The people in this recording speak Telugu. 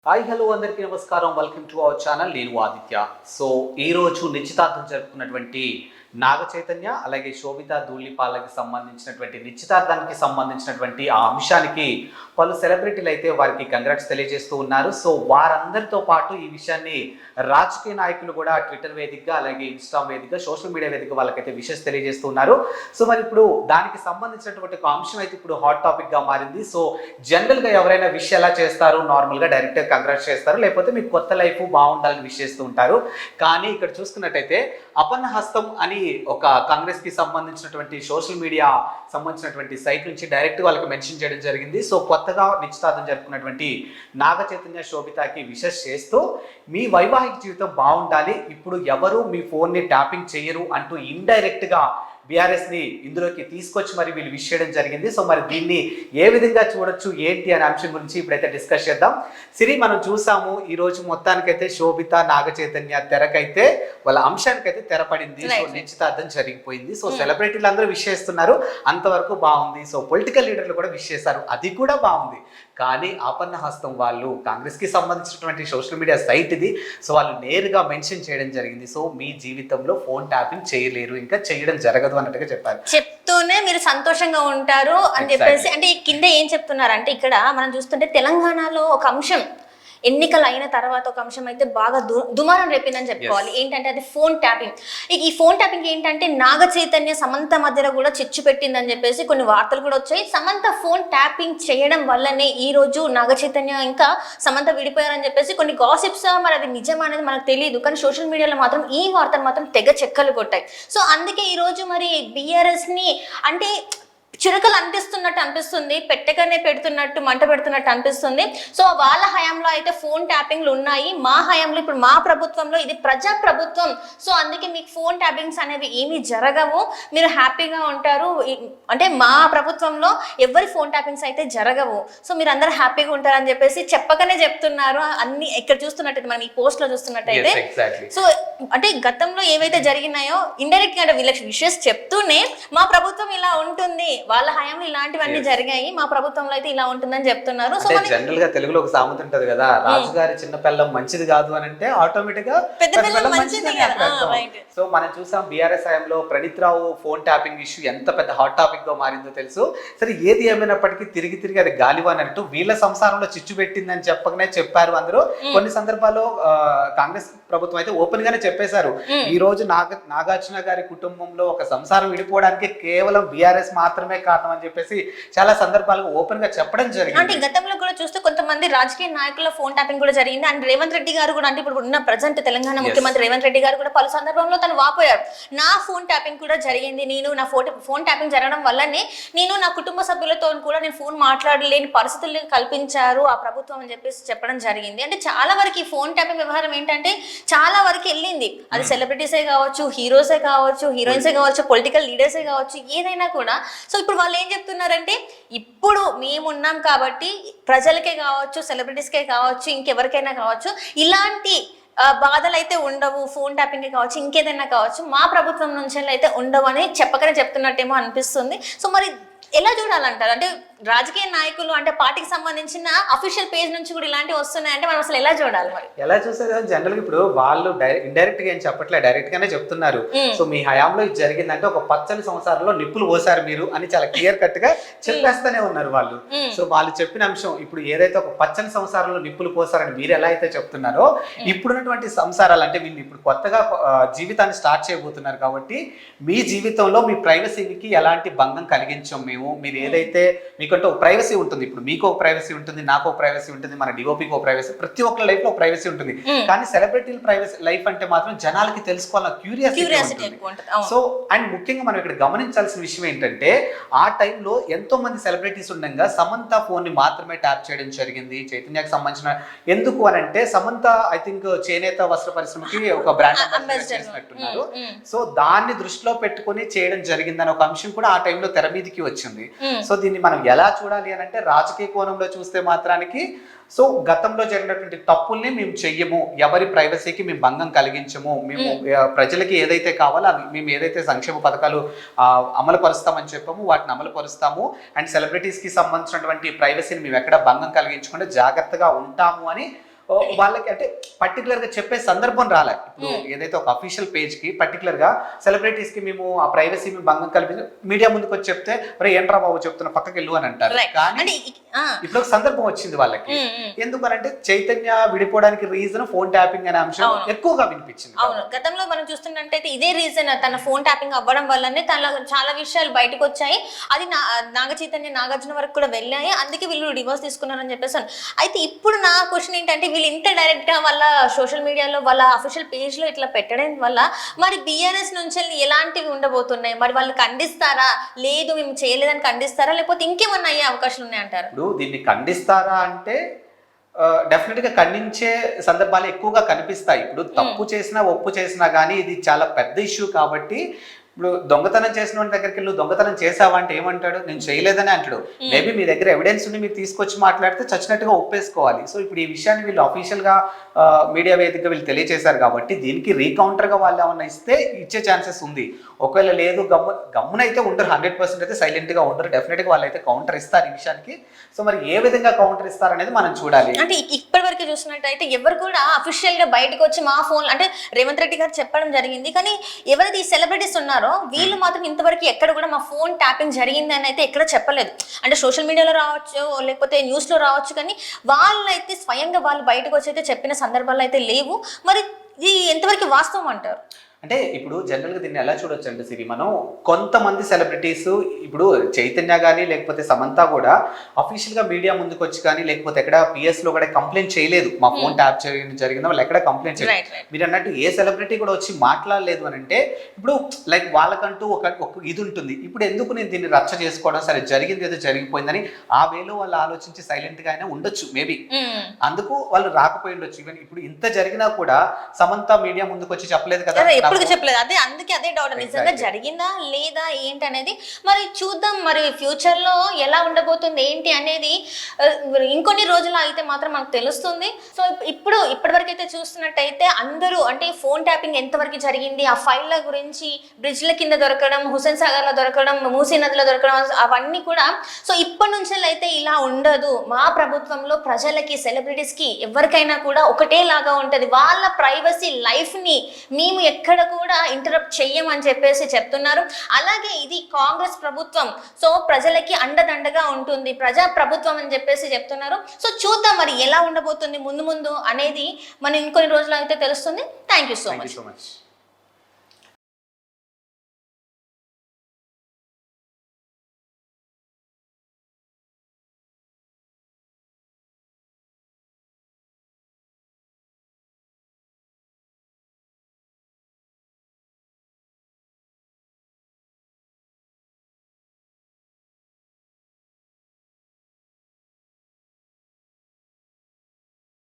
హాయ్ హలో అందరికీ నమస్కారం. Welcome to our channel. నేను ఆదిత్య. సో ఈరోజు నిశ్చితార్థం జరుపుకున్నటువంటి నాగ చైతన్య అలాగే శోభితా ధూళిపాలకి సంబంధించినటువంటి నిశ్చితార్థానికి సంబంధించినటువంటి ఆ అంశానికి పలు సెలబ్రిటీలు అయితే వారికి కంగ్రాట్స్ తెలియజేస్తూ ఉన్నారు. సో వారందరితో పాటు ఈ విషయాన్ని రాజకీయ నాయకులు కూడా ట్విట్టర్ వేదికగా అలాగే ఇన్స్టా వేదికగా సోషల్ మీడియా వేదిక వాళ్ళకైతే విషెస్ తెలియజేస్తూ ఉన్నారు. సో మరి ఇప్పుడు దానికి సంబంధించినటువంటి ఒక అంశం అయితే ఇప్పుడు హాట్ టాపిక్ గా మారింది. సో జనరల్ గా ఎవరైనా విష్ ఎలా చేస్తారు, నార్మల్ గా డైరెక్ట్ కంగ్రాట్స్ చేస్తారు, లేకపోతే మీకు కొత్త లైఫ్ బాగుండాలని విష్ చేస్తూ ఉంటారు. కానీ ఇక్కడ చూసుకున్నట్టయితే అపన్న హస్తం అని ఒక కాంగ్రెస్ కి సంబంధించినటువంటి సోషల్ మీడియా సంబంధించినటువంటి సైట్ నుంచి డైరెక్ట్ వాళ్ళకి మెన్షన్ చేయడం జరిగింది. సో కొత్తగా నిశ్చితార్థం జరుపుకున్నటువంటి నాగ చైతన్య శోభితాకి విషెస్ చేస్తూ మీ వైవాహిక జీవితం బాగుండాలి, ఇప్పుడు ఎవరు మీ ఫోన్ ని ట్యాపింగ్ చేయరు అంటూ ఇండైరెక్ట్ గా బీఆర్ఎస్ ని ఇందులోకి తీసుకొచ్చి మరి వీళ్ళు విష్ చేయడం జరిగింది. సో మరి దీన్ని ఏ విధంగా చూడొచ్చు ఏంటి అనే అంశం గురించి ఇప్పుడైతే డిస్కస్ చేద్దాం. సిరి, మనం చూసాము ఈ రోజు మొత్తానికైతే శోభిత నాగ చైతన్య తెరకైతే వాళ్ళ అంశానికైతే తెరపడింది. సో నిశ్చితార్థం జరిగిపోయింది. సో సెలబ్రిటీలు అందరూ విష్ చేస్తున్నారు, అంతవరకు బాగుంది. సో పొలిటికల్ లీడర్లు కూడా విష్ చేశారు, అది కూడా బాగుంది. కానీ ఆపన్న హస్తం వాళ్ళు కాంగ్రెస్ కి సంబంధించినటువంటి సోషల్ మీడియా సైట్ ఇది. సో వాళ్ళు నేరుగా మెన్షన్ చేయడం జరిగింది. సో మీ జీవితంలో ఫోన్ ట్యాపింగ్ చేయలేరు, ఇంకా చేయడం జరగదు అన్నట్టుగా చెప్పారు. చెప్తూనే మీరు సంతోషంగా ఉంటారు అని చెప్పేసి, అంటే కింద ఏం చెప్తున్నారు అంటే, ఇక్కడ మనం చూస్తుంటే తెలంగాణలో ఒక అంశం ఎన్నికలు అయిన తర్వాత ఒక అంశం అయితే బాగా దుమారం రేపిందని చెప్పుకోవాలి. ఏంటంటే అది ఫోన్ ట్యాపింగ్. ఈ ఫోన్ ట్యాపింగ్ ఏంటంటే నాగ చైతన్య సమంత మధ్యలో కూడా చిచ్చు పెట్టిందని చెప్పేసి కొన్ని వార్తలు కూడా వచ్చాయి. సమంత ఫోన్ ట్యాపింగ్ చేయడం వల్లనే ఈ రోజు నాగ చైతన్య ఇంకా సమంత విడిపోయారని చెప్పేసి కొన్ని గాసిప్స్, మరి అది నిజం అనేది మనకు తెలియదు. కానీ సోషల్ మీడియాలో మాత్రం ఈ వార్తలు మాత్రం తెగ చెక్కలు కొట్టాయి. సో అందుకే ఈ రోజు మరి బీఆర్ఎస్ ని అంటే చురకలు అంటిస్తున్నట్టు అనిపిస్తుంది, పెట్టగానే పెడుతున్నట్టు మంట పెడుతున్నట్టు అనిపిస్తుంది. సో వాళ్ళ హయాంలో అయితే ఫోన్ ట్యాపింగ్లు ఉన్నాయి, మా హయాంలో ఇప్పుడు మా ప్రభుత్వంలో ఇది ప్రజా ప్రభుత్వం. సో అందుకే మీకు ఫోన్ ట్యాపింగ్స్ అనేవి ఏమీ జరగవు, మీరు హ్యాపీగా ఉంటారు. అంటే మా ప్రభుత్వంలో ఎవరి ఫోన్ ట్యాపింగ్స్ అయితే జరగవు, సో మీరు అందరూ హ్యాపీగా ఉంటారని చెప్పేసి చెప్పకనే చెప్తున్నారు. అన్ని ఇక్కడ చూస్తున్నట్టయితే మనం ఈ పోస్ట్ లో చూస్తున్నట్టయితే, సో అంటే గతంలో ఏవైతే జరిగినాయో ఇండైరెక్ట్ గా అంటే వీళ్ళకి విషయస్ చెప్తూనే మా ప్రభుత్వం ఇలా ఉంటుంది, వాళ్ళ హయాంలో ఇలాంటివన్నీ జరిగాయి, మా ప్రభుత్వంలో అయితే ఇలా ఉంటుందని చెప్తున్నారు. సో జనరల్ గా తెలుగులో ఒక సామెత ఉంటది కదా, రాజుగారి చిన్న పిల్లం మంచిది కాదు అని అంటే ఆటోమేటిక్ గా పెద్ద పిల్లం మంచిది. సో మనం చూసాం బీఆర్ఎస్ హయాంలో ప్రణీత్ రావు ఫోన్ ట్యాపింగ్ ఇష్యూ ఎంత పెద్ద హాట్ టాపిక్ గా మారిందో తెలుసు. సరే ఏది ఏమైనప్పటికీ తిరిగి అది గాలివాన్ అంటూ వీళ్ళ సంసారంలో చిచ్చు పెట్టిందని చెప్పకనే చెప్పారు అందరూ. కొన్ని సందర్భాల్లో కాంగ్రెస్ ప్రభుత్వం అయితే ఓపెన్ గానే చెప్పేశారు, ఈ రోజు నాగార్జున గారి కుటుంబంలో ఒక సంసారం విడిపోవడానికి కేవలం బీఆర్ఎస్ మాత్రమే కారణం అని చెప్పేసి చాలా సందర్భాలుగా ఓపెన్ గా చెప్పడం జరిగింది. అంటే గతంలో కూడా చూస్తే కొంతమంది రాజకీయ నాయకుల ఫోన్ ట్యాపింగ్ కూడా జరిగింది. అండ్ రేవంత్ రెడ్డి గారు కూడా, అంటే ఇప్పుడు ఉన్న ప్రజెంట్ తెలంగాణ ముఖ్యమంత్రి రేవంత్ రెడ్డి గారు కూడా పలు సందర్భంలో తను వాపోయారు, నా ఫోన్ ట్యాపింగ్ కూడా జరిగింది, నేను నా ఫోన్ ట్యాపింగ్ జరగడం వల్లనే నేను నా కుటుంబ సభ్యులతో కూడా నేను ఫోన్ మాట్లాడలేని పరిస్థితులు కల్పించారు ఆ ప్రభుత్వం అని చెప్పేసి చెప్పడం జరిగింది. అంటే చాలా వరకు ఈ ఫోన్ ట్యాపింగ్ వ్యవహారం ఏంటంటే చాలా వరకు వెళ్ళింది. అది సెలబ్రిటీసే కావచ్చు, హీరోసే కావచ్చు, హీరోయిన్సే కావచ్చు, పొలిటికల్ లీడర్సే కావచ్చు, ఏదైనా కూడా. సో ఇప్పుడు వాళ్ళు ఏం చెప్తున్నారంటే, ఇప్పుడు మేమున్నాం కాబట్టి ప్రజలకే కావచ్చు, సెలబ్రిటీస్కే కావచ్చు, ఇంకెవరికైనా కావచ్చు, ఇలాంటి బాధలు అయితే ఉండవు, ఫోన్ ట్యాపింగ్ కావచ్చు, ఇంకేదైనా కావచ్చు, మా ప్రభుత్వం నుంచి అయితే ఉండవు అని చెప్పకనే చెప్తున్నట్టేమో అనిపిస్తుంది. సో మరి ఎలా చూడాలంటారు? అంటే రాజకీయ నాయకులు అంటే పార్టీకి సంబంధించిన అఫీషియల్ పేజ్ నుంచి కూడా ఇలాంటివి వస్తున్నాయంటే మనం అసలు ఎలా చూడాలి? మరి ఎలా చూసేది జనరల్ గా ఇప్పుడు వాళ్ళు ఇండైరెక్ట్ గా ఏం చెప్పట్లేదు, డైరెక్ట్ గానే చెప్తున్నారు. సో మీ హయాంలో ఇది జరిగిందంటే ఒక పచ్చని సంవత్సరంలో నిప్పులు పోసారు మీరు అని చాలా క్లియర్ కట్ గా చెప్పేస్తూనే ఉన్నారు వాళ్ళు. సో వాళ్ళు చెప్పిన అంశం ఇప్పుడు ఏదైతే ఒక పచ్చని సంసారంలో నిప్పులు పోసారని మీరు ఎలా అయితే చెప్తున్నారో, ఇప్పుడున్నటువంటి సంసారాలు అంటే వీళ్ళు ఇప్పుడు కొత్తగా జీవితాన్ని స్టార్ట్ చేయబోతున్నారు కాబట్టి మీ జీవితంలో మీ ప్రైవసీకి ఎలాంటి భంగం కలిగించాం మేము. మీరు ఏదైతే మీకంటే ఒక ప్రైవసీ ఉంటుంది, ఇప్పుడు మీకు ఒక ప్రైవసీ ఉంటుంది, నాకు ఒక ప్రైవసీ ఉంటుంది, మన డిఓపికి ఒక ప్రైవసీ, ప్రతి ఒక్కరి లైఫ్ లో ఒక ప్రైవసీ ఉంటుంది. కానీ సెలబ్రిటీల ప్రైవసీ లైఫ్ అంటే మాత్రం జనాలకి తెలుసుకోవాలన్న క్యూరియాసిటీ ఉంటుంది. సో అండ్ ముఖ్యంగా మనం ఇక్కడ గమనించాల్సిన విషయం ఏంటంటే, ఆ టైంలో ఎంతో మంది సెలబ్రిటీస్ ఉండగా సమంత ఫోన్ ని మాత్రమే ట్యాప్ చేయడం జరిగింది. చైతన్యకి సంబంధించిన ఎందుకు అని అంటే, సమంత ఐ థింక్ చేనేత వస్త్ర పరిశ్రమకి ఒక బ్రాండ్ అంబాసిడర్ చేసినట్టున్నారు. సో దాన్ని దృష్టిలో పెట్టుకుని చేయడం జరిగిందని ఒక అంశం కూడా ఆ టైంలో తెర మీదకి వచ్చింది. సో దీన్ని మనం ఎలా చూడాలి అని అంటే, రాజకీయ కోణంలో చూస్తే మాత్రానికి సో గతంలో జరిగినటువంటి తప్పుల్ని మేము చెయ్యము, ఎవరి ప్రైవసీకి మేము భంగం కలిగించము, మేము ప్రజలకి ఏదైతే కావాలో అవి మేము ఏదైతే సంక్షేమ పథకాలు అమలు పరుస్తామని చెప్పాము వాటిని అమలు పరుస్తాము. అండ్ సెలబ్రిటీస్కి సంబంధించినటువంటి ప్రైవసీని మేము ఎక్కడ భంగం కలిగించకుండా జాగ్రత్తగా ఉంటాము అని వాళ్ళకి అంటే పర్టికులర్ గా చెప్పే సందర్భం రాలే. ఇప్పుడు ఏదైతే ఒక అఫీషియల్ పేజ్ కి పర్టికులర్ గా సెలబ్రిటీస్ కి మేము ఆ ప్రైవసీ మేము భంగం కల్పించి మీడియా ముందుకు వచ్చి చెప్తే మరి ఏంట్రా బాబు చెప్తున్నా పక్కకి వెళ్ళు అని అంటారు. కానీ ఇప్పుడు ఒక సందర్భం వచ్చింది వాళ్ళకి. ఎందుకనంటే చైతన్య విడిపోవడానికి రీజన్ ఫోన్ ట్యాపింగ్ అనే అంశం ఎక్కువగా వినిపించింది. అవును, గతంలో మనం చూస్తున్నట్టయితే ఇదే రీజన్, తన ఫోన్ ట్యాపింగ్ అవ్వడం వల్లనే తన చాలా విషయాలు బయటకు వచ్చాయి. అది నాగ చైతన్య నాగార్జున వరకు కూడా వెళ్ళాయి. అందుకే వీళ్ళు డివోర్స్ తీసుకున్నారని చెప్పేసి. అయితే ఇప్పుడు నా క్వశ్చన్ ఏంటంటే వీళ్ళు ఇంత డైరెక్ట్ గా వాళ్ళ సోషల్ మీడియాలో వాళ్ళ అఫీషియల్ పేజ్ లో ఇట్లా పెట్టడం వల్ల మరి బిఆర్ఎస్ నుంచి ఎలాంటివి ఉండబోతున్నాయి? మరి వాళ్ళు ఖండిస్తారా, లేదు మేము చేయలేదని ఖండిస్తారా, లేకపోతే ఇంకేమన్నా అయ్యే అవకాశాలు ఉన్నాయంటారు? ఇప్పుడు దీన్ని ఖండిస్తారా అంటే డెఫినెట్ గా ఖండించే సందర్భాలు ఎక్కువగా కనిపిస్తాయి. ఇప్పుడు తప్పు చేసినా ఒప్పు చేసినా కానీ ఇది చాలా పెద్ద ఇష్యూ కాబట్టి ఇప్పుడు దొంగతనం చేసిన వాడి దగ్గరికి వెళ్ళి దొంగతనం చేసావా అంటే ఏమంటాడు, నేను చేయలేదని అంటాడు. మేబీ మీ దగ్గర ఎవిడెన్స్ ఉండి మీరు తీసుకొచ్చి మాట్లాడితే చచ్చినట్టుగా ఒప్పేసుకోవాలి. సో ఇప్పుడు ఈ విషయాన్ని వీళ్ళు అఫీషియల్ గా మీడియా వేదికగా వీళ్ళు తెలియజేశారు కాబట్టి దీనికి రీకౌంటర్ గా వాళ్ళు ఏమన్నా ఇస్తే ఇచ్చే ఛాన్సెస్ ఉంది. ఒకవేళ లేదు గమ్మునైతే ఉండరు, 100% అయితే సైలెంట్ గా ఉండరు. డెఫినెట్ గా వాళ్ళు అయితే కౌంటర్ ఇస్తారు ఈ విషయానికి. సో మరి ఏ విధంగా కౌంటర్ ఇస్తారు అనేది మనం చూడాలి. అంటే ఇప్పటి వరకు చూసినట్టయితే ఎవరు కూడా అఫీషియల్ గా బయటకు వచ్చి మా ఫోన్ అంటే రేవంత్ రెడ్డి గారు చెప్పడం జరిగింది, కానీ ఎవరైతే ఈ సెలబ్రిటీస్ ఉన్నారో వీళ్ళు మాత్రం ఇంతవరకు ఎక్కడ కూడా మా ఫోన్ ట్యాపింగ్ జరిగింది అని అయితే ఎక్కడ చెప్పలేదు. అంటే సోషల్ మీడియాలో రావచ్చు, లేకపోతే న్యూస్ లో రావచ్చు, కానీ వాళ్ళైతే స్వయంగా వాళ్ళు బయటకు వచ్చి అయితే చెప్పిన సందర్భాలు అయితే లేవు. మరి ఇది ఎంతవరకు వాస్తవం అంటారు? అంటే ఇప్పుడు జనరల్గా దీన్ని ఎలా చూడొచ్చు అంటే సిరి, మనం కొంతమంది సెలబ్రిటీస్ ఇప్పుడు చైతన్య కానీ లేకపోతే సమంత కూడా అఫీషియల్గా మీడియా ముందుకు వచ్చి కానీ లేకపోతే ఎక్కడ పిఎస్లో కూడా కంప్లైంట్ చేయలేదు మా ఫోన్ ట్యాప్ జరిగిందో వాళ్ళు ఎక్కడ కంప్లైంట్ చేయలేదు. మీరు అన్నట్టు ఏ సెలబ్రిటీ కూడా వచ్చి మాట్లాడలేదు అని అంటే ఇప్పుడు లైక్ వాళ్ళకంటూ ఒక ఇది ఉంటుంది. ఇప్పుడు ఎందుకు నేను దీన్ని రచ్చ చేసుకోవడం, సరే జరిగింది ఏదో జరిగిపోయిందని ఆ వేలో వాళ్ళు ఆలోచించి సైలెంట్గా అయినా ఉండొచ్చు మేబీ. అందుకు వాళ్ళు రాకపోయి ఉండొచ్చు. ఈవెన్ ఇప్పుడు ఇంత జరిగినా కూడా సమంత మీడియా ముందుకు వచ్చి చెప్పలేదు కదా, చెప్పలేదు. అందుకే అదే డౌట్, నిజంగా జరిగిందా లేదా ఏంటి అనేది. మరి చూద్దాం, మరి ఫ్యూచర్ లో ఎలా ఉండబోతుంది ఏంటి అనేది ఇంకొన్ని రోజులు అయితే మాత్రం మనకు తెలుస్తుంది. సో ఇప్పటివరకు అయితే చూస్తున్నట్టయితే అందరూ అంటే ఫోన్ ట్యాపింగ్ ఎంతవరకు జరిగింది, ఆ ఫైళ్ళ గురించి బ్రిడ్జ్ల కింద దొరకడం, హుస్సేన్ సాగర్ లో దొరకడం, మూసీ నదిలో దొరకడం, అవన్నీ కూడా సో ఇప్పటి నుంచి అయితే ఇలా ఉండదు. మా ప్రభుత్వంలో ప్రజలకి సెలబ్రిటీస్ కి ఎవరికైనా కూడా ఒకటే లాగా ఉంటది. వాళ్ళ ప్రైవసీ లైఫ్ ని మేము ఎక్కడ కూడా ఇంటరప్ట్ చెయ్యమని చెప్పేసి చెప్తున్నారు. అలాగే ఇది కాంగ్రెస్ ప్రభుత్వం, సో ప్రజలకి అండదండగా ఉంటుంది, ప్రజా ప్రభుత్వం అని చెప్పేసి చెప్తున్నారు. సో చూద్దాం మరి ఎలా ఉండబోతుంది ముందు అనేది మనం ఇంకొన్ని రోజులు అయితే తెలుస్తుంది. Thank you so much.